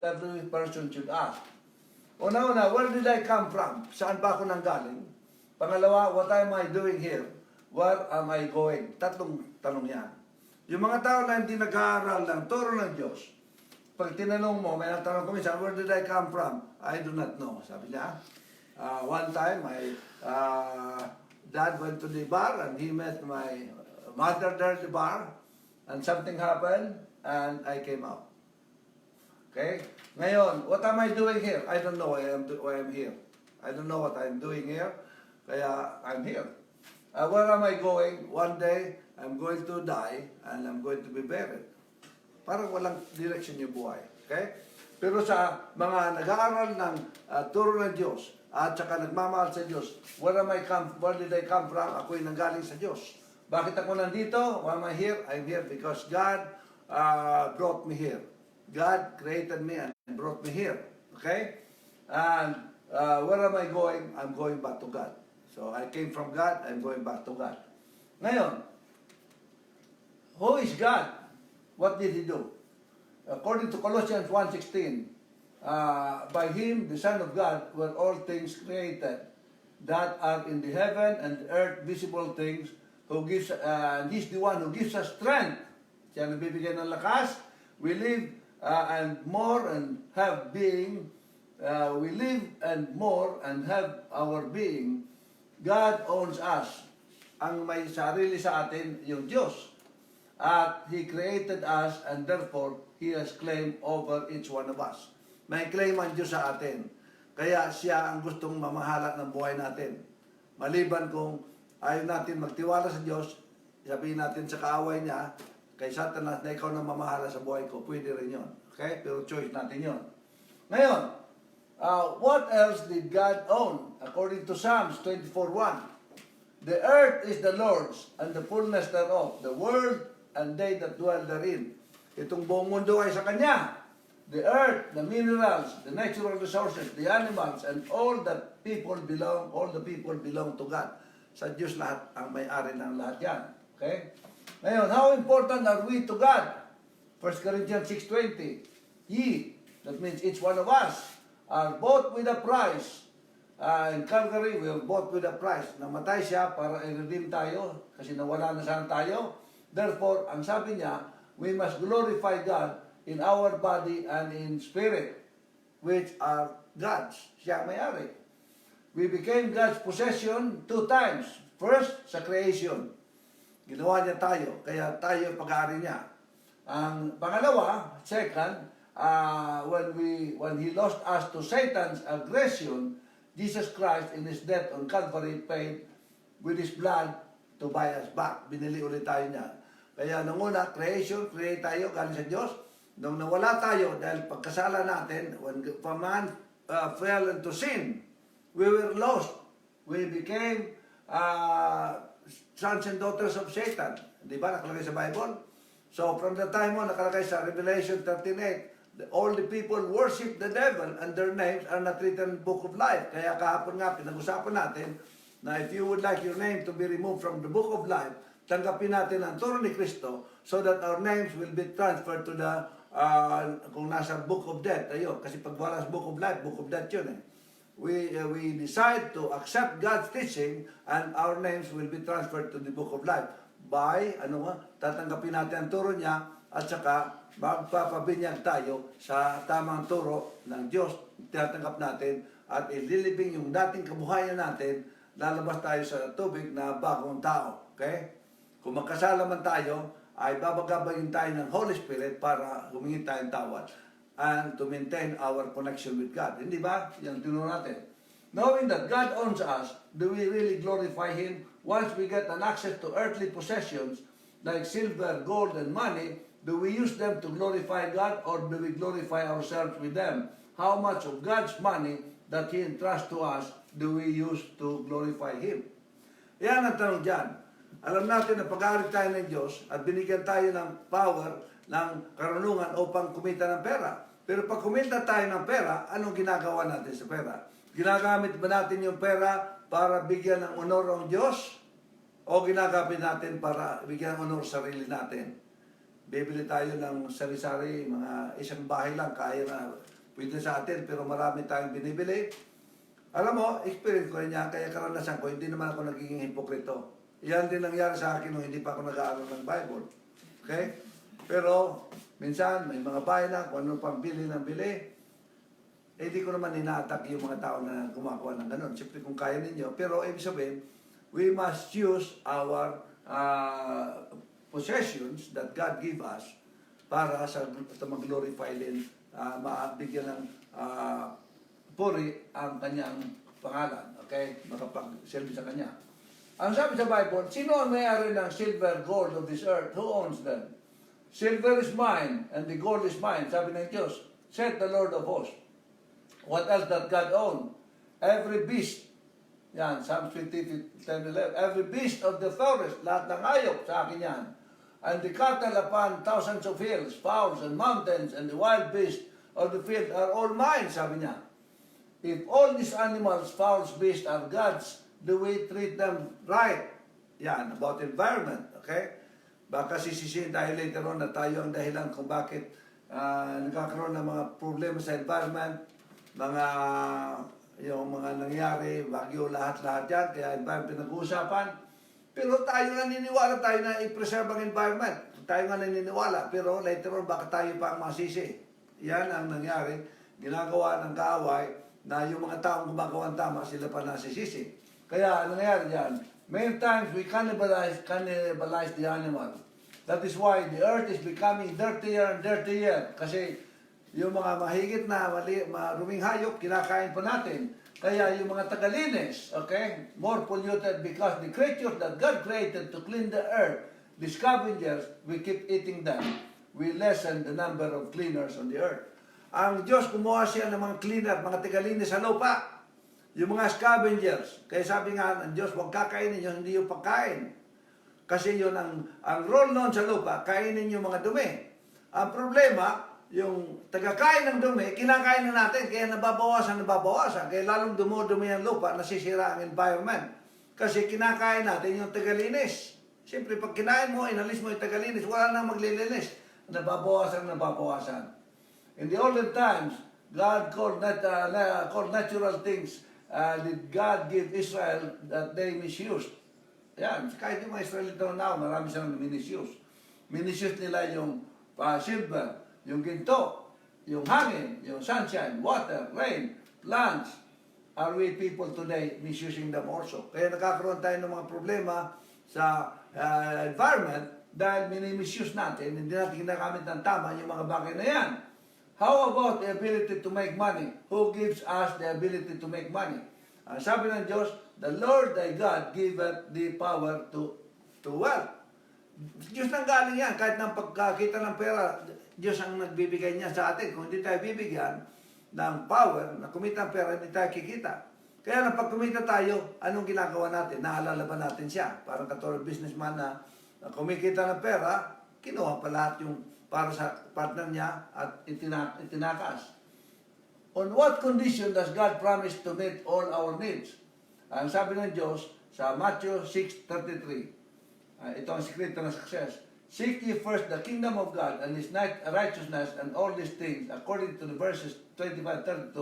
every person should ask. Una-una, where did I come from? Saan ba ako nanggaling? Pangalawa, what am I doing here? Where am I going? Tatlong tanong yan. Yung mga tao na hindi nag-aaral ng turo ng Diyos, pag tinanong mo, may natanong ko minsan, where did I come from? I do not know. Sabi niya, one time, my dad went to the bar and he met my mother there at the bar and something happened and I came out. Okay? Ngayon, what am I doing here? I don't know why I'm here. I don't know what I'm doing here. Kaya I'm here. Where am I going? One day, I'm going to die and I'm going to be buried. Parang walang direction yung buhay. Okay? Pero sa mga nag-aaral ng turo ng Diyos at saka nagmamahal sa Diyos, where did I come from? Ako'y nanggaling sa Diyos. Bakit ako nandito? Why am I here? I'm here because God brought me here. God created me and brought me here. Okay? And where am I going? I'm going back to God. So I came from God, I'm going back to God. Ngayon, who is God? What did He do? According to Colossians 1:16, by Him, the Son of God, were all things created that are in the heaven and the earth, visible things, who gives, He's the one who gives us strength. Siya nagbibigay ng lakas. We live and more and have being. We live and more and have our being. God owns us. Ang may sarili sa atin, yung Diyos. At He created us and therefore He has claim over each one of us. May claim ang Diyos sa atin. Kaya siya ang gustong mamahala ng buhay natin. Maliban kung ayaw natin magtiwala sa Diyos, sabihin natin sa kaaway niya, kay Satanas na ikaw na mamahala sa buhay ko, pwede rin yun. Okay? Pero choice natin yun. Ngayon, what else did God own? According to Psalms 24:1, the earth is the Lord's and the fullness thereof, the world and they that dwell therein. Itong buong mundo ay sa Kanya. The earth, the minerals, the natural resources, the animals, and all the people belong to God. Sa Diyos lahat ang may-ari ng lahat yan. Okay? Ngayon, how important are we to God? 1 Corinthians 6:20, Ye, that means each one of us, are bought with a price. In Calvary, we are bought with a price. Namatay siya para i-redeem tayo kasi nawala na sana tayo. Therefore, ang sabi niya, we must glorify God in our body and in spirit, which are God's. Siya may-ari. We became God's possession 2 times. First, sa creation. Ginawa niya tayo, kaya tayo pag-aari niya. Ang pangalawa, second, when He lost us to Satan's aggression, Jesus Christ in His death on Calvary paid with His blood to buy us back. Binili ulit tayo niya. Kaya nung una, create tayo, galing sa Diyos. Nung nawala tayo, dahil pagkasala natin, when man fell into sin, we were lost. We became sons and daughters of Satan. Di ba? Nakalagay sa Bible? So, from the time mo, nakalagay sa Revelation 13:8, all the people worship the devil and their names are not written in the book of life. Kaya kahapon nga, pinag-usapan natin na if you would like your name to be removed from the book of life, tanggapin natin ang turo ni Kristo so that our names will be transferred to the, kung nasa book of death, ayun. Kasi pag wala sa book of life, book of death yun eh. We decide to accept God's teaching and our names will be transferred to the book of life by, tatanggapin natin ang turo niya at saka magpapabinyag tayo sa tamang turo ng Diyos. Tinatanggap natin at ililibing yung dating kabuhayan natin, lalabas tayo sa tubig na bagong tao. Okay? Kung magkasala man tayo, ay babagabayin tayo ng Holy Spirit para humingi tayong tawad and to maintain our connection with God. Hindi ba? Yan tinuro natin. Knowing that God owns us, do we really glorify Him? Once we get an access to earthly possessions like silver, gold, and money, do we use them to glorify God or do we glorify ourselves with them? How much of God's money that He entrusts to us do we use to glorify Him? Yan ang tanong dyan. Alam natin na pag-aarit tayo ng Diyos at binigyan tayo ng power, ng karunungan upang kumita ng pera. Pero pag kumita tayo ng pera, anong ginagawa natin sa pera? Ginagamit ba natin yung pera para bigyan ng honor ang Diyos? O ginagamit natin para bigyan ng honor sarili natin? Bibili tayo ng sari-sari, mga isang bahay lang, kaya na pwede sa atin, pero marami tayong binibili. Alam mo, experience ko rin yan, kaya karanasan ko, hindi naman ako nagiging hipokrito. Yan din nangyari sa akin nung hindi pa ako nag-aaral ng Bible. Okay? Pero, minsan, may mga bahay na, kung ano pang bili ng bili, eh di ko naman inaatak yung mga tao na gumagawa ng ganun. Siyempre kung kaya ninyo. Pero ibig sabihin, we must use our possessions that God give us para sa mag-glorify din, mabigyan ng puri ang kanyang pangalan. Okay? Makapag-selfie sa kanya. Ang sabi sa Bible, sino ang may-ari ng silver, gold of this earth? Who owns them? Silver is mine and the gold is mine. Sabi ng Diyos, said the Lord of hosts. What else that God own? Every beast. Yan, Psalm 20, 10, 11. Every beast of the forest, lahat ng hayop sa akin yan. And the cattle upon thousands of hills, fowls and mountains, and the wild beasts of the field are all mine, sabi niya. If all these animals, fowls, beasts are God's, do we treat them right? Yan, about environment, okay? Baka sisisihin tayo later on na tayo ang dahilan kung bakit nagkakaroon ng mga problema sa environment, yung mga nangyari, bagyo, lahat-lahat yan, kaya environment pinag-uusapan. Pero tayo naniniwala tayo na i-preserve ang environment. Tayo nga naniniwala, pero later on baka tayo pa ang masisi. Yan ang nangyari, ginagawa ng kaaway na yung mga taong gumagawa ng tama, sila pa nasisisi. Kaya ang nangyari yan, many times we cannibalize the animal. That is why the earth is becoming dirtier and dirtier. Kasi yung mga mahigit na maruming hayop, kinakain pa natin. Kaya yung mga tagalinis, okay, more polluted because the creatures that God created to clean the earth, the scavengers, we keep eating them. We lessen the number of cleaners on the earth. Ang Diyos, kumuha siya ng mga cleaner, mga tagalinis sa lupa. Yung mga scavengers. Kaya sabi nga ng Diyos, huwag kakainin yun, hindi yung pagkain. Kasi yun ang role noon sa lupa, kainin yung mga dumi. Ang problema, yung tagakain ng dumi, kinakain na natin, kaya nababawasan. Kaya lalong dumudumi ang lupa, nasisira ang environment. Kasi kinakain natin yung tagalinis. Siyempre, pag kinain mo, inalis mo yung tagalinis, wala nang maglilinis. Nababawasan. In the olden times, God called natural things, did God give Israel that they misused. Yan, kahit yung mga Israelito now, marami silang minisuse. Minisuse nila yung silver, yung ginto, yung hangin, yung sunshine, water, rain, plants. Are we people today misusing them also? Kaya nakakaroon tayo ng mga problema sa environment dahil minimisuse natin, hindi natin ginagamit ng tama yung mga bagay na yan. How about the ability to make money? Who gives us the ability to make money? Sabi ng Diyos, the Lord thy God giveth the power to wealth. Diyos nang galing yan. Kahit ng pagkakita ng pera, Diyos ang nagbibigay niya sa atin. Kung hindi tayo bibigyan ng power na kumita ng pera, hindi tayo kikita. Kaya nang pag kumita tayo, anong ginagawa natin? Naalala ba natin siya? Parang katulad businessman na kumikita ng pera, kinuha pa lahat yung para sa partner niya at itinakas. On what condition does God promise to meet all our needs? Ang sabi ng Diyos sa Matthew 6:33, ito ang sikreto ng success. Seek ye first the kingdom of God and His righteousness, and all these things, according to the verses 25-32,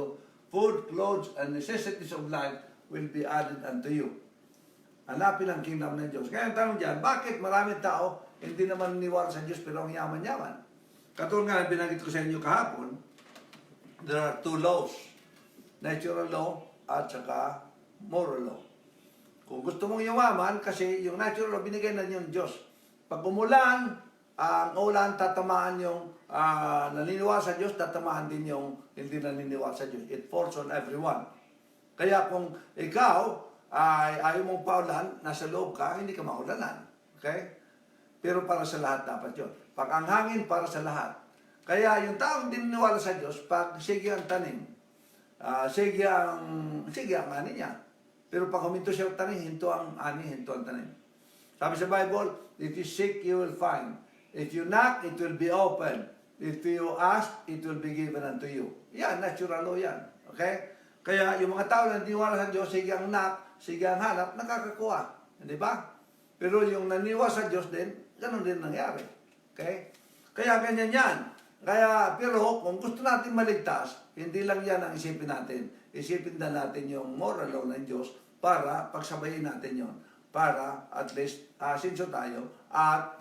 food, clothes, and necessities of life will be added unto you. Hanapin ang kingdom ng Diyos. Kaya ang tanong dyan, bakit maraming tao hindi naman niwala sa Diyos pero ang yaman-yaman? Katulad nga binanggit ko sa inyo kahapon, there are two laws. Natural law at saka moral law. Kung gusto mong yumaman, kasi yung natural law binigay na yung Diyos. Pag umulan, ang ulan tatamaan yung naniniwala sa Diyos, tatamaan din yung hindi naniniwala sa Diyos. It falls on everyone. Kaya kung ikaw ay ayaw mong paulan, nasa loob ka, hindi ka maulanan. Okay? Pero para sa lahat dapat yun. Pag ang hangin, para sa lahat. Kaya yung taong dininiwala sa Diyos, pag sige ang tanim, sige ang ani niya. Pero pag huminto siya ang tanim, hinto ang ani, hinto ang tanim. Sabi sa Bible, if you seek, you will find. If you knock, it will be open. If you ask, it will be given unto you. Yan, natural law yan. Okay? Kaya yung mga tao na naniniwala sa Diyos, sige ang knock, sige ang hanap, nakakakuha. Di ba? Pero yung naniniwala sa Diyos din, ganun din nangyari. Okay? Kaya ganyan yan. Kaya, pero kung gusto natin maligtas, hindi lang yan ang isipin natin. Isipin na natin yung moral law ng Diyos para pagsabayin natin yon, para at least sinso tayo at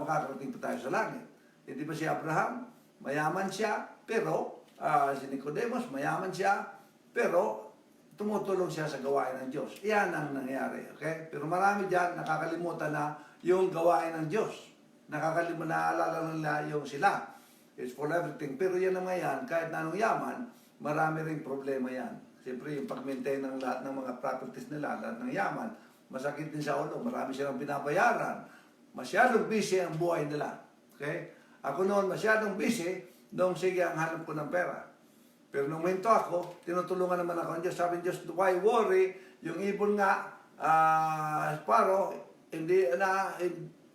makakarating pa tayo sa langit. Hindi ba si Abraham? Mayaman siya, pero si Nicodemus, mayaman siya, pero tumutulong siya sa gawain ng Diyos. Iyan ang nangyari. Okay? Pero marami dyan nakakalimutan na yung gawain ng Diyos. Nakakalimutan, naaalala nila yung sila. It's for everything. Pero yan naman yan, kahit na anong yaman, marami ring problema yan. Siyempre, yung pag-maintain ng lahat ng mga properties nila, lahat ng yaman, masakit din sa ulo. Marami silang pinabayaran. Masyadong busy ang buhay nila. Okay? Ako noon, masyadong busy, nung sige, ang hanap ko ng pera. Pero nung minto ako, tinutulungan naman ako ng Diyos. Sabi ng Diyos, why worry? Yung ibon nga, paro, hindi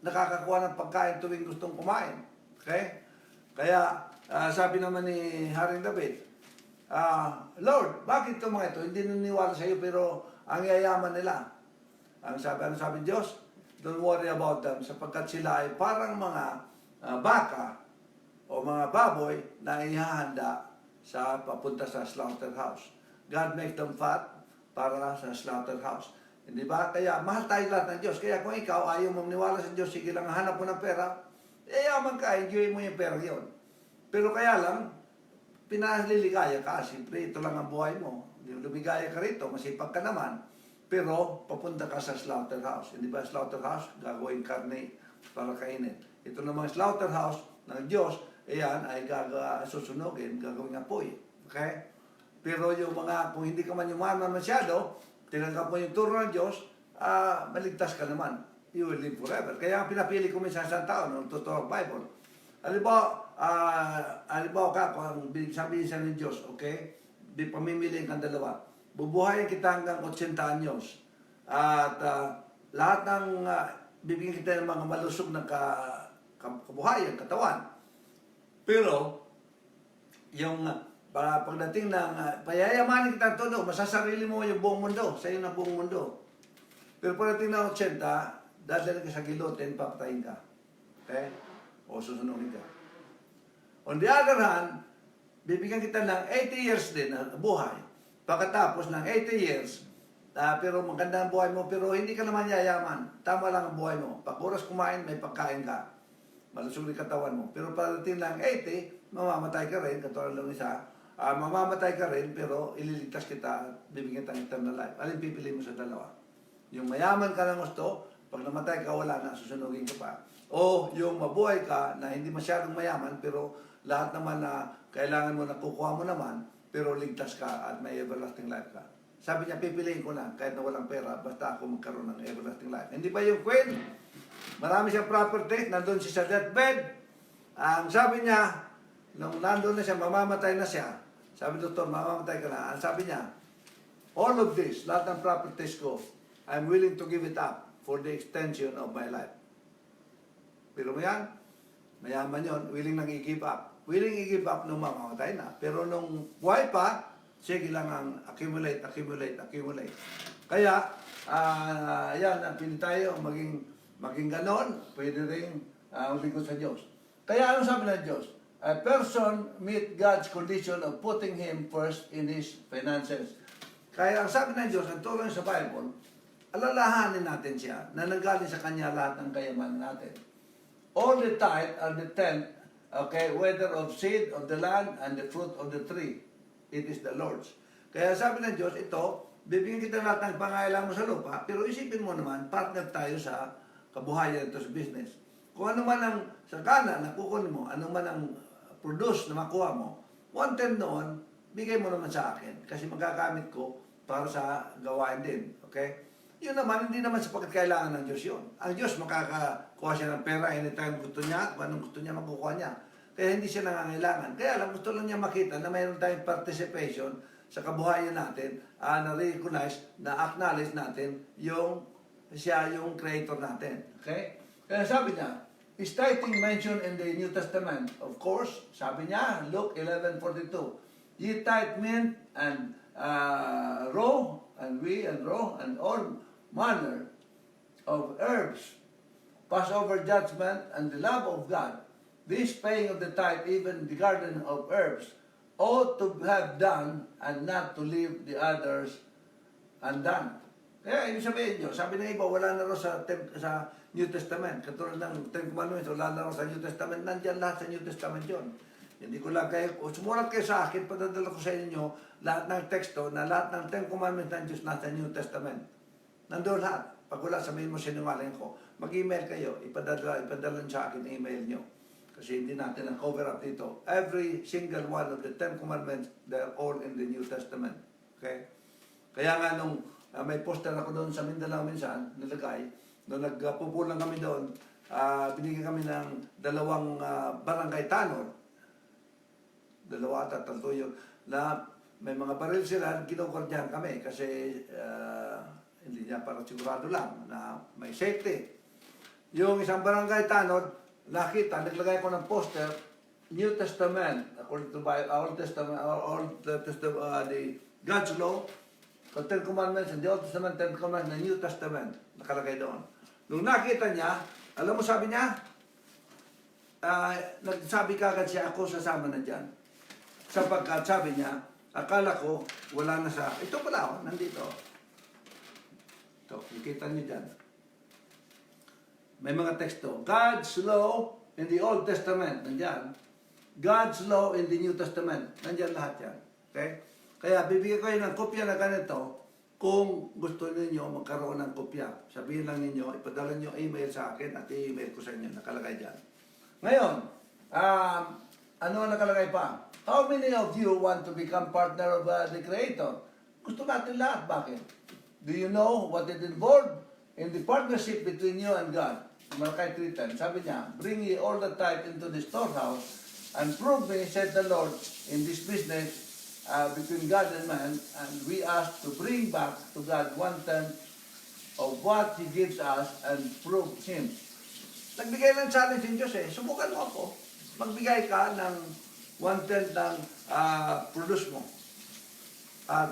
nakakakuha ng pagkain tuwing gustong kumain. Okay? Kaya, sabi naman ni Haring David, Lord, bakit itong mga ito? Hindi naniwala sa iyo, pero ang yayaman nila. Ano sabi Diyos? Don't worry about them, sapagkat sila ay parang mga baka o mga baboy na ihahanda sa papunta sa slaughterhouse. God make them fat para sa slaughterhouse. Hindi ba? Kaya mahal tayo lahat ng Diyos. Kaya kung ikaw ayaw mo maniwala sa Diyos, sige lang hanap mo ng pera, yaman ka, enjoy mo yung pera yun. Pero kaya lang, pinaliligaya ka. Siyempre, ito lang ang buhay mo. Lumigaya ka rito, masipag ka naman, pero papunta ka sa slaughterhouse. Hindi ba slaughterhouse? Gagawin karne para kainin. Ito namang slaughterhouse ng Diyos, ayan ay susunogin, gagawin apoy. Okay? Pero yung mga, kung hindi ka man yumaman masyado, tinanggap mo yung turo ng Diyos, maligtas ka naman. You will live forever. Kaya ang pinapili ko minsan sa tao, nung totoo Bible, halimbawa ka, kung sabihin siya ng Diyos, okay, di pamimiliin kang dalawa, bubuhayin kita hanggang 80 anyos. At lahat ng, bibigyan kita ng mga malusog na kabuhayan, katawan. Pero, yung pagdating ng payayamanin kita todo, masasarili mo yung buong mundo, sa iyo na buong mundo. Pero pagdating ng 80, dadalhin ka sa gilotin, papatayin ka. Okay? O susunugin ka. On the other hand, bibigyan kita ng 80 years din na buhay. Pagkatapos ng 80 years, pero maganda ang buhay mo, pero hindi ka naman yayaman. Tama lang ang buhay mo. Pag oras kumain, may pagkain ka. Malusog yung katawan mo. Pero pagdating ng 80, mamamatay ka rin, katulad lang isa, mamamatay ka rin, pero ililigtas kita at bibigyan kita ng eternal life. Alin pipili mo sa dalawa? Yung mayaman ka ng gusto, pag namatay ka, wala na, susunugin ka pa. O yung mabuhay ka na hindi masyadong mayaman, pero lahat naman na kailangan mo, nakukuha mo naman, pero ligtas ka at may everlasting life ka. Sabi niya, pipiliin ko na, kahit na walang pera, basta ako magkaroon ng everlasting life. Hindi ba yung queen? Marami siyang property, nandun siya sa deathbed. Ang sabi niya, nung nandun na siya, mamamatay na siya. Sabi doktor, mamamatay ka na. Ang sabi niya, all of this, lahat ng properties ko, I'm willing to give it up for the extension of my life. Pero mo yan, mayaman yun, willing nang i-give up. Willing i-give up nung mamamatay na. Pero nung buhay pa, sige lang ang accumulate. Kaya, yan, ang pili tayo, maging ganon, pwede rin maglingkod sa Diyos. Kaya anong sabi ng Diyos? A person meet God's condition of putting Him first in his finances. Kaya ang sabi ng Diyos, ang turo sa Bible, alalahanin natin siya na nanggaling sa Kanya lahat ng kayamanan natin. All the tithe are the tenth, okay, whether of seed of the land and the fruit of the tree. It is the Lord's. Kaya sabi ng Diyos, ito, bibigyan kita lahat ng pangailangan mo sa lupa, pero isipin mo naman, partner tayo sa kabuhayan ito sa business. Kung ano man ang sakana na kukunin mo, ano man ang produce na makuha mo, 1/10 noon, bigay mo naman sa akin. Kasi magagamit ko para sa gawain din. Okay? Yun naman, hindi naman sapagkat kailangan ng Diyos yun. Ang Diyos makakakuha siya ng pera anytime gusto niya, kung anong gusto niya makukuha niya. Kaya hindi siya nangangailangan. Kaya lang, gusto lang niya makita na mayroon tayong participation sa kabuhayan natin, na-recognize, na-acknowledge natin siya yung creator natin. Okay? Kaya sabi niya, is tithing mentioned in the New Testament? Of course, sabi niya, Luke 11:42. Ye tithe mint and raw, and raw, and all manner of herbs, Passover judgment, and the love of God. this paying of the tithe, even the garden of herbs, ought to have done and not to leave the others undone. Kaya ibig sabihin nyo, sabi ng iba, wala na rin sa New Testament. Katulad ng Ten Commandments, wala na rin sa New Testament. Nandyan lahat sa New Testament yun. Hindi ko lang kayo, sumulat kayo sa akin, padadala ko sa inyo lahat ng teksto na lahat ng Ten Commandments ng Diyos nasa New Testament. Nandoon lahat. Pag wala, sabihin mo sinungaling ko. Mag-email kayo, ipadala sa akin email nyo. Kasi hindi natin ang cover up dito. Every single one of the Ten Commandments, they're all in the New Testament. Okay? Kaya nga nung may poster ako doon sa Mindanao minsan, nilagay, nung nagpupulang kami doon, binigyan kami ng 2 barangay tanod. 2 at 3 yun, na may mga baril sila, kinukordyan kami kasi hindi niya para sigurado lang na may safety. Yung isang barangay tanod, nakita, naglagay ko ng poster, New Testament, according to Old Testament, the God's Law, the Ten Commandments, and the Old Testament, Ten Commandments, the New Testament, nakalagay doon. Nung nakita niya, alam mo sabi niya, nagsabi kagad siya, ako sasama na dyan. Sapagkat sabi niya, akala ko, wala na sa, ito pala, nandito. Ito, nakita niyo dyan. May mga teksto. God's law in the Old Testament, nandyan. God's law in the New Testament, nandyan lahat yan. Okay? Kaya bibigyan kayo ng kopya na ganito kung gusto ninyo magkaroon ng kopya. Sabihin lang ninyo, ipadala nyo email sa akin at i-email ko sa inyo, nakalagay dyan. Ngayon, ano ang nakalagay pa? How many of you want to become partner of the Creator? Gusto natin lahat. Bakit? Do you know what is involved in the partnership between you and God? Malachi 3:10. Sabi niya, bring ye all the tithe into the storehouse and prove me, said the Lord, in this business between God and man, and we ask to bring back to God 1/10 of what He gives us and prove Him. Nagbigay ng challenge yung Diyos eh. Subukan mo ako. Magbigay ka ng 1/10 ng produce mo.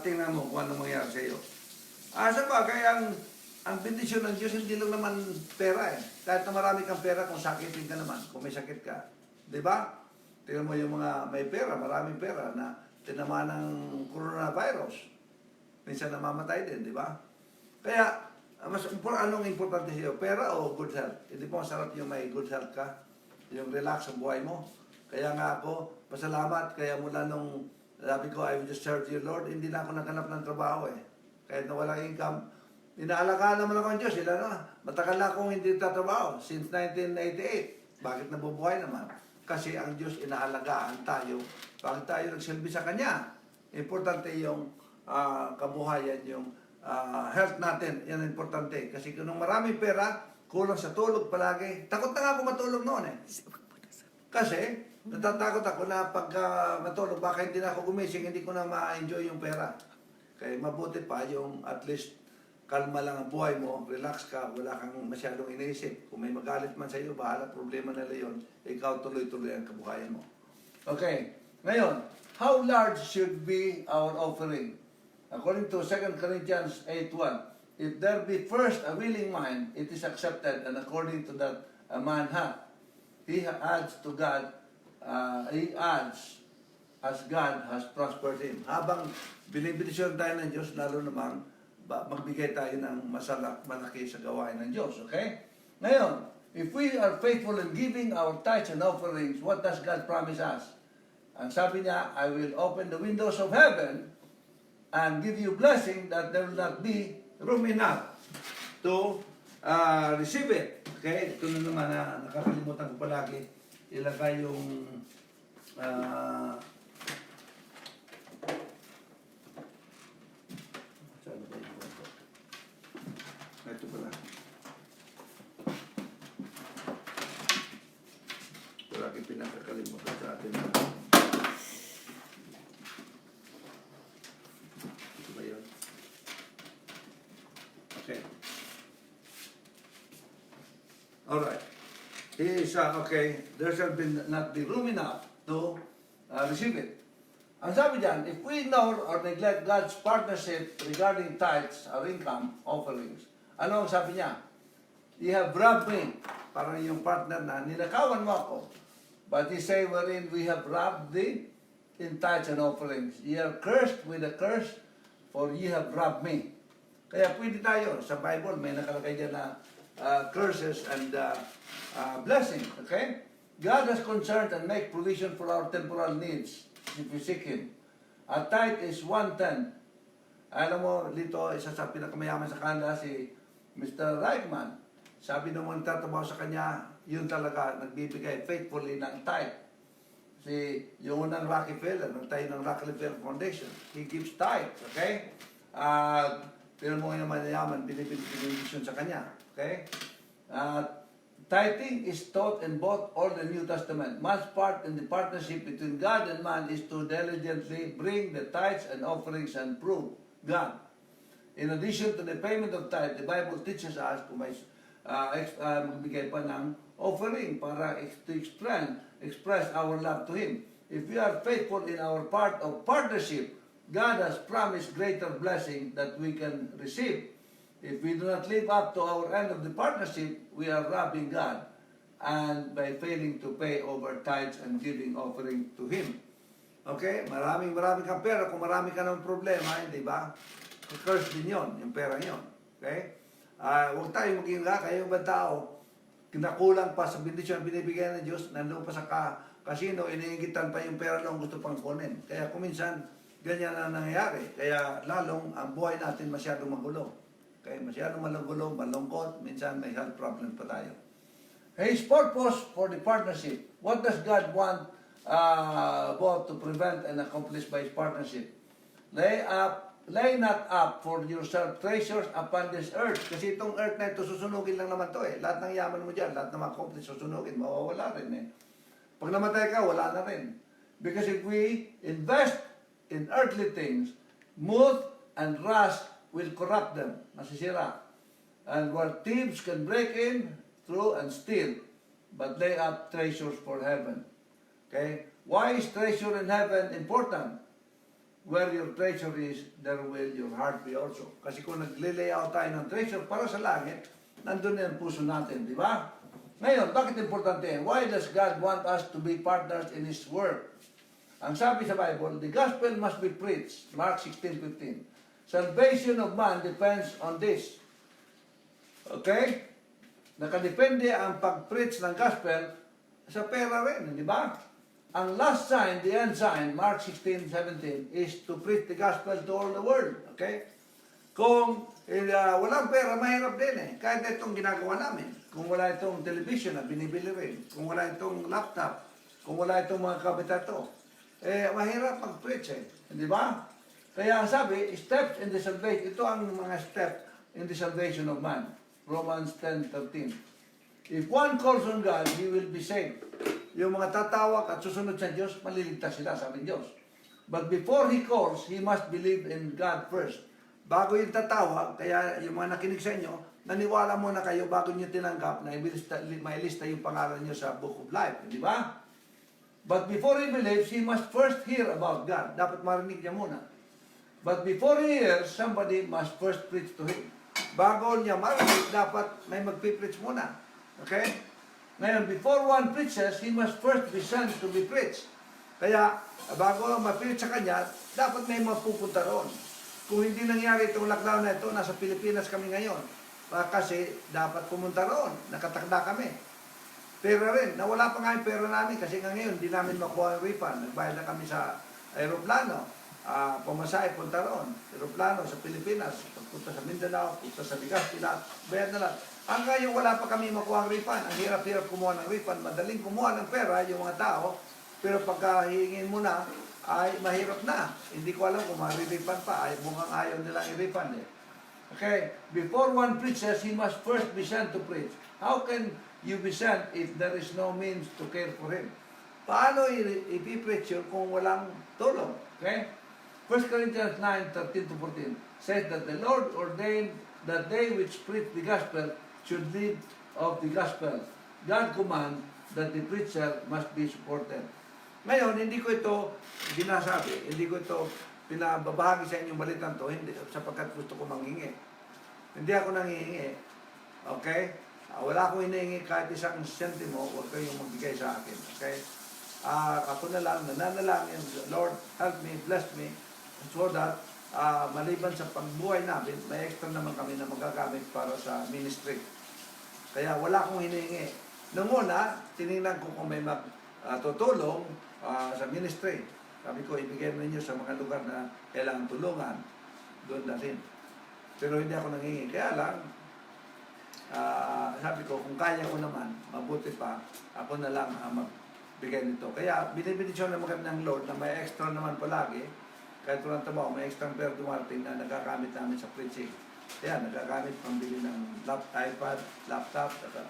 Tingnan mo kung ano mangyari sa iyo. Sa bagay, ang bendisyon ng Diyos hindi lang naman pera eh. Kahit na marami kang pera, kung sakitin ka naman, kung may sakit ka. Diba? Tingnan mo yung mga may pera, maraming pera na tinamaan ng coronavirus. Minsan namamatay din, diba? Kaya, anong importante sa iyo? Pera o good health? Hindi po masarap yung may good health ka. Yung relax ang buhay mo. Kaya nga ako, pasalamat. Kaya mula nung sabi ko, I will just serve you, Lord, hindi na ako naghanap ng trabaho eh. Kahit na walang income, inaalagaan naman ako ng Diyos. Sila na, matagal na akong hindi tatrabaho since 1988. Bakit nabubuhay naman? Kasi ang Diyos inaalagaan tayo. Pag tayo nagsilbi sa Kanya, importante yung kabuhayan, yung health natin. Yan ang importante. Kasi kung maraming pera, kulang sa tulog palagi. Takot na nga ako matulog noon eh. Kasi, natatakot ako na pagka matulog, baka hindi na ako gumising, hindi ko na ma-enjoy yung pera. Kaya mabuti pa yung at least kalma lang ang buhay mo, relax ka, wala kang masyadong iniisip. Kung may magalit man sa iyo, bahala, problema nila yun. Ikaw tuloy-tuloy ang kabuhayan mo. Okay, ngayon, how large should be our offering? According to 2 Corinthians 8:1, if there be first a willing mind, it is accepted, and according to that a man hath, he adds to God, he adds as God has prospered him. Habang binibidisyon tayo ng Diyos, lalo namang magbigay tayo ng malaki sa gawain ng Diyos. Okay? Ngayon, if we are faithful in giving our tithes and offerings, what does God promise us? Ang sabi niya, I will open the windows of heaven and give you blessing that there will not be room enough to receive it. Okay? Ito na naman na nakakalimutan ko palagi. Ilagay yung ito pala. Palagi pinakakalimutan sa atin. Ito ba yun? Okay. Alright. Okay, there shall not be room enough to receive it. Ang sabi dyan, if we ignore or neglect God's partnership regarding tithes or income offerings, ano ang sabi niya? You have robbed me, parang yung partner na ninakawan mo ako But he say, wherein we have robbed thee in tithes and offerings. Ye are cursed with a curse, for ye have robbed me. Kaya pwede tayo, sa Bible may nakalagay dyan na curses and blessing. Okay? God has concerned and make provision for our temporal needs if we seek Him. A tithe is 1/10. Alam mo, dito, isa sa pinakamayaman sa Canada, si Mr. Reichman. Sabi nung mga tatabaw sa kanya, yun talaga nagbibigay faithfully ng tithe. Si yung unang Rockefeller, nagtayo ng Rockefeller Foundation, he gives tithe, okay? Pero mo yung mayaman, binibigyan sa kanya, okay? Tithing is taught in both Old and New Testament. Much part in the partnership between God and man is to diligently bring the tithes and offerings and prove God. In addition to the payment of tithe, the Bible teaches us kung may magbigay pa ng offering para to express our love to Him. If we are faithful in our part of partnership, God has promised greater blessing that we can receive. If we do not live up to our end of the partnership, we are robbing God and by failing to pay over tithes and giving offering to Him. Okay? Maraming kang pera. Kung marami ka ng problema, hindi ba? Curse din yun, yung pera yun. Okay? Huwag tayo maging kayo ba tao, kinakulang pa sa bendisyon binibigyan ng Diyos, nandun pa sa kasino, iniingitan pa yung pera nung gusto pang kunin. Kaya kuminsan, ganyan na nangyayari. Kaya lalong ang buhay natin masyadong magulo. Okay? Masyadong magulo, malungkot, minsan may health problem pa tayo. His purpose for the partnership. What does God want both to prevent and accomplish by His partnership? Lay not up for yourself treasures upon this earth. Kasi itong earth na ito, susunugin lang naman to eh. Lahat ng yaman mo dyan, lahat ng accomplish, susunugin, mawawala rin eh. Pag namatay ka, wala na rin. Because if we invest in earthly things, moth and rust will corrupt them. Masisira. And where thieves can break in through and steal, but lay up treasures for heaven. Okay? Why is treasure in heaven important? Where your treasure is, there will your heart be also. Kasi kung naglilay out tayo ng treasure para sa langit, nandun na yung puso natin, di ba? Ngayon, bakit importante? Why does God want us to be partners in His work? Ang sabi sa Bible, the gospel must be preached. Mark 16:15. Salvation of man depends on this. Okay? Nakadepende ang pag-preach ng gospel sa pera rin, di ba? Ang last sign, the end sign, Mark 16:17, is to preach the gospel to all the world. Okay? Kung walang pera, mahirap din eh. Kahit na itong ginagawa namin. Kung wala itong television na binibili rin. Kung wala itong laptop. Kung wala itong mga kabitato. Mahirap mag-preach eh. Di ba? Kaya ang sabi, steps in the salvation. Ito ang mga steps in the salvation of man. Romans 10:13. If one calls on God, he will be saved. Yung mga tatawag at susunod sa Diyos, maliligtas sila, sabi ng Diyos. But before he calls, he must believe in God first. Bago yung tatawag, kaya yung mga nakinig sa inyo, naniwala muna kayo bago nyo tinanggap na mailista yung pangalan nyo sa Book of Life. Di ba? But before he believes, he must first hear about God. Dapat marinig niya muna. But before he hears, somebody must first preach to him. Bago niya marinig, dapat may magpipreach muna. Okay? Ngayon, before one preaches, he must first be sent to be preached. Kaya, bago ma-preach sa kanya, dapat may mapupunta roon. Kung hindi nangyari itong lockdown na ito, nasa Pilipinas kami ngayon. Kasi dapat pumunta roon. Nakatakda kami. Pera rin. Nawala pa nga yung pera namin kasi nga ngayon, hindi namin makuha yung refund. Nagbayad na kami sa aeroplano. Pumasahe, punta roon. Aeroplano sa Pilipinas. Punta sa Mindanao, punta sa Legazpi, bayad na lang. Hanggang yung wala pa kami makuha ang refund. Ang hirap-hirap kumuha ng refund. Madaling kumuha ng pera yung mga tao. Pero pagka hihingin mo na, ay mahirap na. Hindi ko alam kung ma-refund pa. Mukhang ayaw nila i-refund eh. Okay? Before one preaches, he must first be sent to preach. How can you be sent if there is no means to care for him? Paano i-preach yun kung walang tulong? Okay? 1 Corinthians 9:13-14 says that the Lord ordained that they which preach the gospel should live of the gospel. God command that the preacher must be supported. Ngayon, hindi ko ito binasabi, hindi ko ito pinababahagi sa inyong balitan to, hindi, sapagkat gusto ko manghingi. Hindi ako nanghihingi. Okay? Wala akong hinihingi kahit isang sentimo, huwag kayong magbigay sa akin. Okay? ako na lang, nananalangin, Lord, help me, bless me, so that maliban sa pagbuhay namin, may extra naman kami na magagamit para sa ministry. Kaya wala akong hinihingi. Noong una, tinignan ko kung may tutulong sa ministry. Sabi ko, ibigay mo ninyo sa mga lugar na kailangan tulungan. Doon na rin. Pero hindi ako nanghingi. Kaya lang, sabi ko, kung kaya ko naman, mabuti pa, ako na lang magbigay nito. Kaya binibidisyon naman kami ng Lord na may extra naman palagi. Kahit walang trabaho, may extra pera dumating na nagagamit namin sa preaching. Kaya nagagamit pambili ng iPad, laptop, at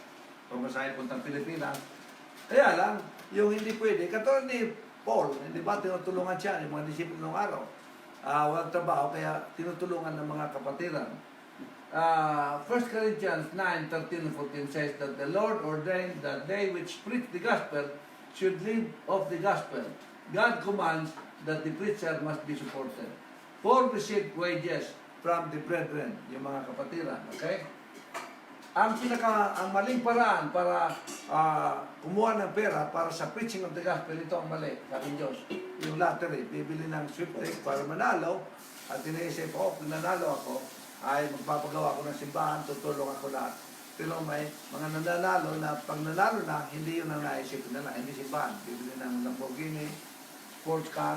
pamasahe puntang Pilipinas. Kaya lang, yung hindi pwede, katulad ni Paul, hindi ba tinutulungan siya, yung mga disipulo ng araw. Walang trabaho, kaya tinutulungan ng mga kapatiran. 1 Corinthians 9, 13 and 14 says that the Lord ordained that they which preach the gospel should live of the gospel. God commands that the preacher must be supported. For receive wages from the brethren, yung mga kapatiran. Okay? Ang maling paraan para kumuha ng pera para sa preaching of the gospel, ito ang mali, sabi Diyos. Yung lottery, bibili ng sweepstake para manalo, at iniisip, kung nanalo ako, ay magpapagawa ako ng simbahan, tutulong ako lahat. Pero may mga nananalo na pag nanalo na, hindi yun ang naisip nila, hindi simbahan. Bibili ng Lamborghini, sports car,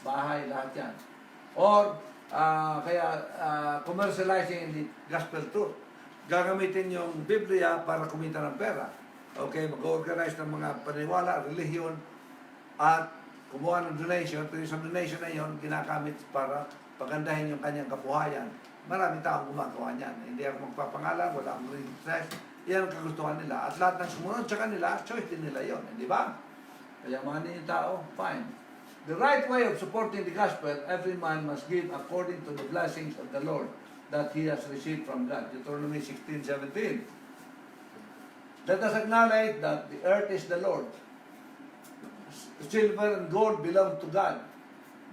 bahay, lahat yan. Or, commercializing the gospel truth. Gagamitin yung Biblia para kumita ng pera. Okay, mag-organize ng mga paniwala, relihiyon, at kumuha ng donation. Pero yung donation na yun, ginagamit para pagandahin yung kanyang kabuhayan. Maraming taong gumagawa niyan. Hindi ako magpapangalan, wala akong interest. Yan ang kagustuhan nila. At lahat ng sumunod sa kanila, choice din nila yun. Hindi ba? Kaya mga yung tao, fine. The right way of supporting the gospel, every man must give according to the blessings of the Lord that he has received from God. Deuteronomy 16:17. Let us acknowledge that the earth is the Lord. Silver and gold belong to God.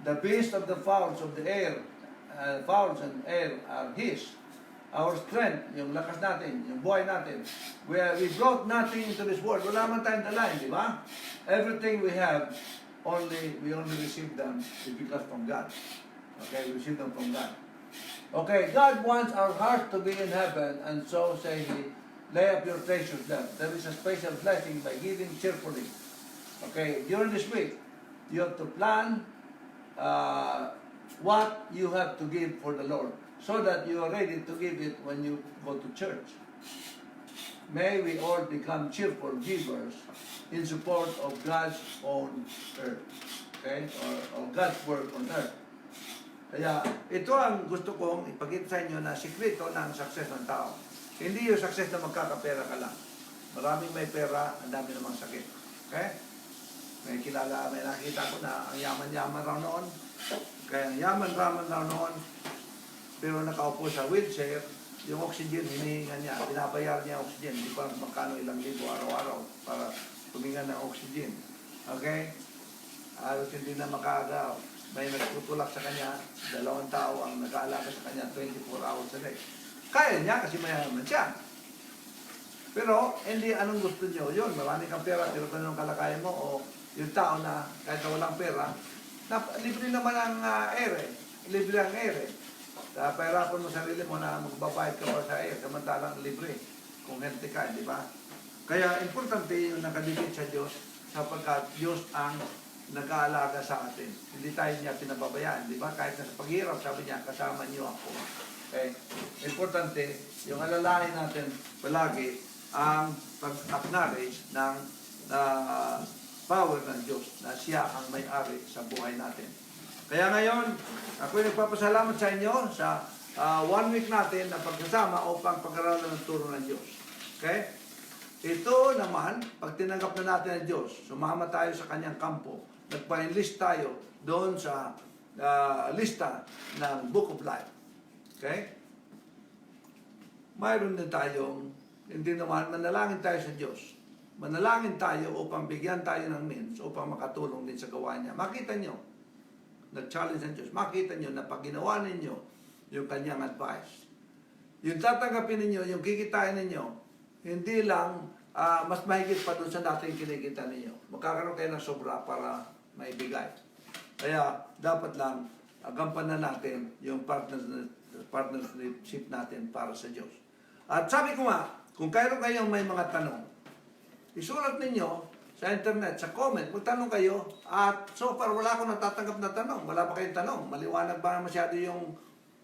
The beasts of the fowls of the air, fowls and air are His. Our strength, yung lakas natin, yung buhay natin. We brought nothing into this world. Wala man tayong dalain, di ba? Everything we have, we only receive them because from God. Okay, we receive them from God. Okay, God wants our heart to be in heaven, and so say He, lay up your treasures there. There is a special blessing by giving cheerfully. Okay, during this week, you have to plan what you have to give for the Lord, so that you are ready to give it when you go to church. May we all become cheerful givers in support of God's own earth. Okay? Or God's work on earth. Kaya ito ang gusto kong ipakita sa inyo na sikreto ng success ng tao. Hindi yung success na magkakapera ka lang. Maraming may pera, ang dami namang sakit. Okay? May nakita ko na ang yaman-yaman raw noon. Kaya ang yaman-raman raw noon, pero nakaupo sa wheelchair, yung oxygen, hinihinga niya, binabayar niya oxygen, di ba magkano ilang libo araw-araw para huminga ng oxygen. Okay? Alos hindi na makagaw. May nagtutulak sa kanya, 2 tao ang nag-aalaga sa kanya 24 hours a day. Kaya niya kasi mayaman siya. Pero, hindi anong gusto niyo yun. Marami kang pera, pero kung anong kalakayan mo, o yung tao na kahit na walang pera, libre naman ang ere. Libre ang ere. Pahirapan mo sarili mo na magbabayad ka pa sa air, samantalang libre kung healthy ka, di ba? Kaya importante yung nakadikit sa Diyos sapagkat Diyos ang nag-aalaga sa atin. Hindi tayo niya pinababayaan, di ba? Kahit na sa paghirap, sabi niya, kasama niyo ako. Okay? Importante, yung alalahin natin palagi ang pag-acknowledge ng power ng Diyos na siya ang may-ari sa buhay natin. Kaya ngayon, ako nagpapasalamat sa inyo sa 1 week natin na pagkasama upang pag-aralan ng turo ng Diyos. Okay? Ito naman, pag tinanggap na natin ang Diyos, sumama tayo sa kanyang kampo, nagpa-enlist tayo doon sa lista ng Book of Life. Okay? Mayroon din tayong, hindi naman, manalangin tayo sa Diyos. Manalangin tayo upang bigyan tayo ng means, upang makatulong din sa gawa niya. Makita nyo, nag-challenge ang Diyos, makita nyo na pag ginawa ninyo yung kanyang advice, yung tatanggapin ninyo, yung kikitain ninyo, hindi lang mas mahigit pa doon sa dating kinikita ninyo. Magkakaroon kayo ng sobra para maibigay. Kaya dapat lang gampanan natin yung partnership natin para sa Diyos. At sabi ko nga, kung kayong may mga tanong, isulat ninyo sa internet, sa comment, magtanong kayo. At so far, wala akong natatanggap na tanong. Wala pa kayong tanong. Maliwanag ba masyado yung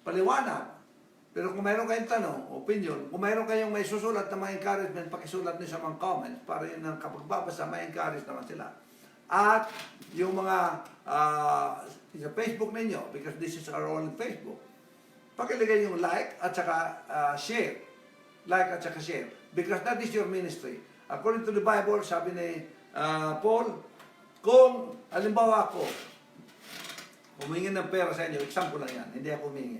paliwanag? Pero kung mayroon kayong tanong, opinion, kung mayroon kayong may susulat na mga encouragement, pakisulat niyo sa mga comments para yun ang kapag babasa, may encourage naman sila. At yung mga sa Facebook ninyo, because this is our own Facebook, pakilagay yung like at saka share. Like at saka share. Because that is your ministry. According to the Bible, sabi ni Paul, kung halimbawa ako, humingi ng pera sa inyo, example lang yan, hindi ako humingi.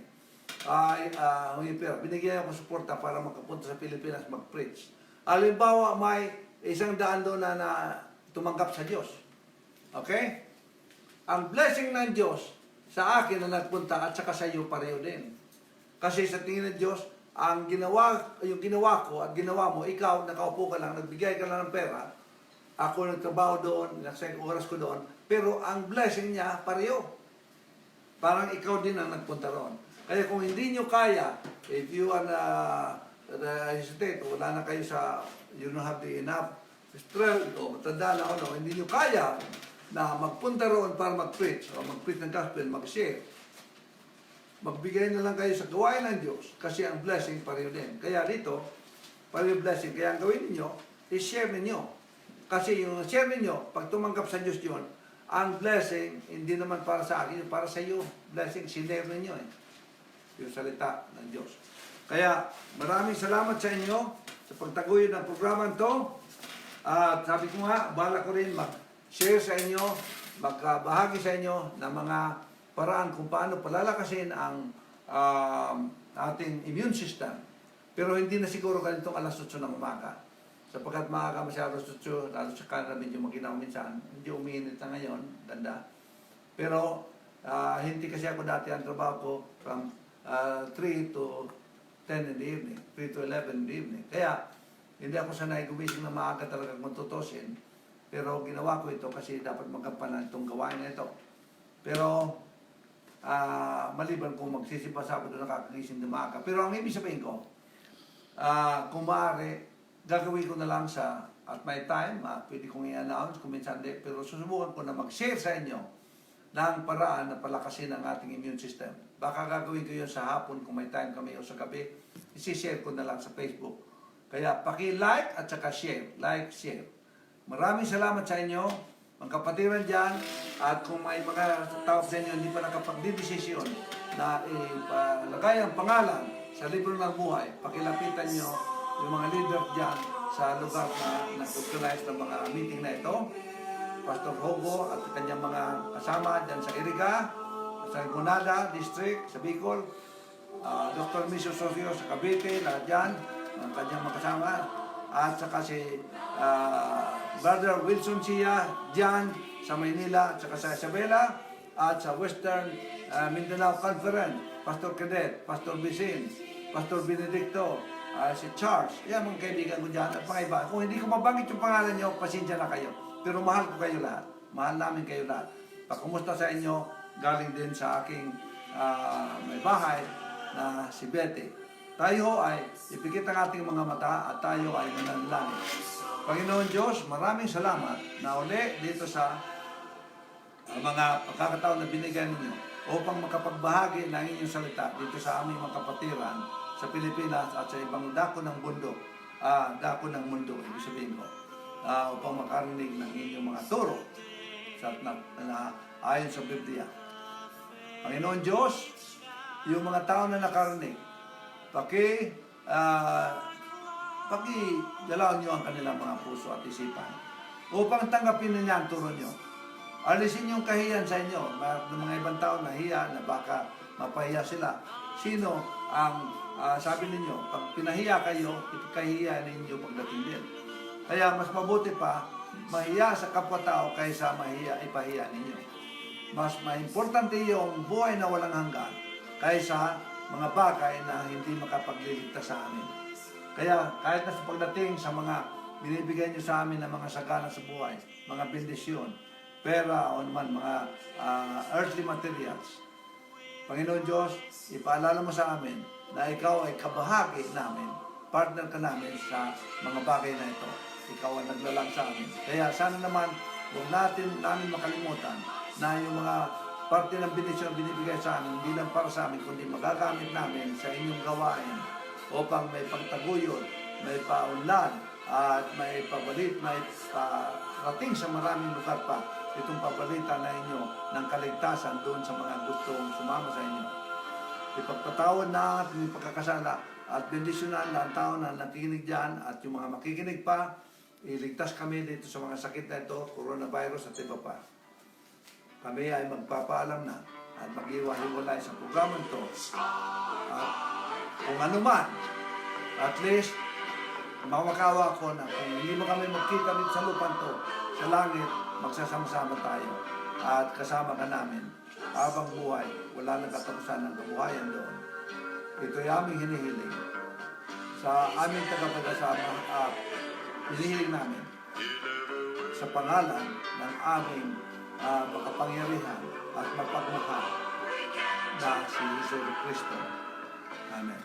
Humingi pera, binigyan ako suporta para makapunta sa Pilipinas mag-preach. Halimbawa, may $100 doon na tumanggap sa Diyos. Okay? Ang blessing ng Diyos sa akin na nagpunta at saka sa iyo pareho din. Kasi sa tingin ng Diyos, yung ginawa ko at ginawa mo, ikaw, nakaupo ka lang, nagbigay ka lang ng pera, ako nagtrabaho doon, nagsayang oras ko doon, pero ang blessing niya pareho. Parang ikaw din ang nagpunta roon. Kaya kung hindi nyo kaya, if you are hesitate, wala na kayo sa, you don't have the enough strength, o matanda na hindi nyo kaya na magpunta roon para mag-preach, o mag-preach ng gospel, mag-share, magbigay na lang kayo sa gawain ng Diyos, kasi ang blessing pareho din. Kaya dito, pareho blessing. Kaya ang gawin ninyo, i-share ninyo. Kasi yung share ninyo, pag tumanggap sa Diyos yun, ang blessing, hindi naman para sa akin, para sa iyo. Blessing, sinare ninyo yung salita ng Diyos. Kaya, maraming salamat sa inyo sa pagtaguyod ng programang to. At sabi ko nga, bala ko rin mag-share sa inyo, magbahagi sa inyo ng mga paraan kung paano palalakasin ang ating immune system. Pero hindi na siguro ganitong alas 8 ng umaga. Sapagkat maaga masyado alas 8, lalo sa Canada, medyo maginaw minsan. Medyo umiinit na ngayon, ganda. Pero hindi kasi ako dati ang trabaho ko from 3 to 10 in the evening, 3 to 11 in the evening. Kaya, hindi ako sanay gumising na maaga talaga kung tutusin. Pero ginawa ko ito kasi dapat magampanan itong gawain na ito. Pero, maliban kung magsisimba Sabado nakakagising na maaga. Pero ang ibig sabihin ko, kung maaari, gagawin ko na lang at my time, pwede kong i-announce kung minsan di, pero susubukan ko na mag-share sa inyo ng paraan na palakasin ang ating immune system. Baka gagawin ko yun sa hapon kung may time kami o sa gabi, isi-share ko na lang sa Facebook. Kaya paki-like at saka share. Like, share. Maraming salamat sa inyo, mga kapatiran dyan, at kung may mga tao sa inyo hindi pa nakapagdidesisyon na ipalagay ang pangalan sa libro ng buhay, pakilapitan nyo yung mga leader dyan sa lugar na nag-organize ng mga meeting na ito. Pastor Hogo at kanyang mga kasama dyan sa Iriga, sa Gonada District, sa Bicol, Dr. Miso Sosio sa Cavite, lahat dyan, ang kanyang mga kasama, at saka si Brother Wilson Sia dyan sa Maynila, at saka sa Isabela, at sa Western Mindanao Conference, Pastor Cadet, Pastor Bisin, Pastor Benedicto, si Charles, yan mga kaibigan ko dyan, at mga iba. Kung hindi ko mabangit yung pangalan nyo, pasensya na kayo. Pero mahal ko kayo lahat. Mahal namin kayo lahat. Pakumusta sa inyo, galing din sa aking may bahay na si Betty. Tayo ay ipikit ang ating mga mata at tayo ay nananalangin. Panginoon Diyos, maraming salamat na uli dito sa mga pagkakataon na binigay ninyo upang makapagbahagi ng inyong salita dito sa aming mga kapatiran sa Pilipinas at sa ibang dako ng mundo. Dako ng mundo, ibig sabihin ko. Upang makarinig ng inyong mga turo na ayon sa Biblia. Panginoon Diyos, yung mga tao na nakarinig, pakidalaw nyo ang kanilang mga puso at isipan upang tanggapin niya ang turo nyo. Alisin yung kahiyan sa inyo. Ng mga ibang tao na hiya na baka mapahiya sila. Sino ang sabi ninyo, pag pinahiya kayo, ipakahiya ninyo pagdating din. Kaya mas mabuti pa, mahiya sa kapwa-tao kaysa ipahiya ninyo. Mas importante yung buhay na walang hanggan kaysa mga bagay na hindi makapagliligtas sa amin. Kaya kahit na sa pagdating sa mga binibigay niyo sa amin ng mga sagana sa buhay, mga bendisyon, pera o naman mga earthly materials. Panginoon Diyos, ipaalala mo sa amin na ikaw ay kabahagi namin, partner ka namin sa mga bagay na ito. Ikaw ang naglalang sa amin. Kaya sana naman, huwag namin makalimutan na yung mga parte ng bendisyon binibigay sa amin, hindi lang para sa amin, kundi magagamit namin sa inyong gawain upang may pagtaguyod, may paunlad, at may pabalit, may parating sa maraming lugar pa itong pabalita na inyo ng kaligtasan doon sa mga gustong sumama sa inyo. Ipagpatawad na at yung pagkakasala at bendisyonan na ang tao na nakikinig dyan at yung mga makikinig pa, iligtas kami dito sa mga sakit na ito, coronavirus at iba pa. Kami ay magpapaalam na at mag-iwa-hiwalay sa programa ito. At kung ano man, at least, mawakawa ko na kung hindi mo kami magkita dito sa lupan to, sa langit, magsasama-sama tayo at kasama ka namin. Habang buhay, wala nang katapusan ng kabuhayan doon. Ito'y aming hinihiling sa aming tagapag-asama at hinihiling namin sa pangalan ng aming makapangyarihan at mapagmahal na si Jesus Cristo. Amen.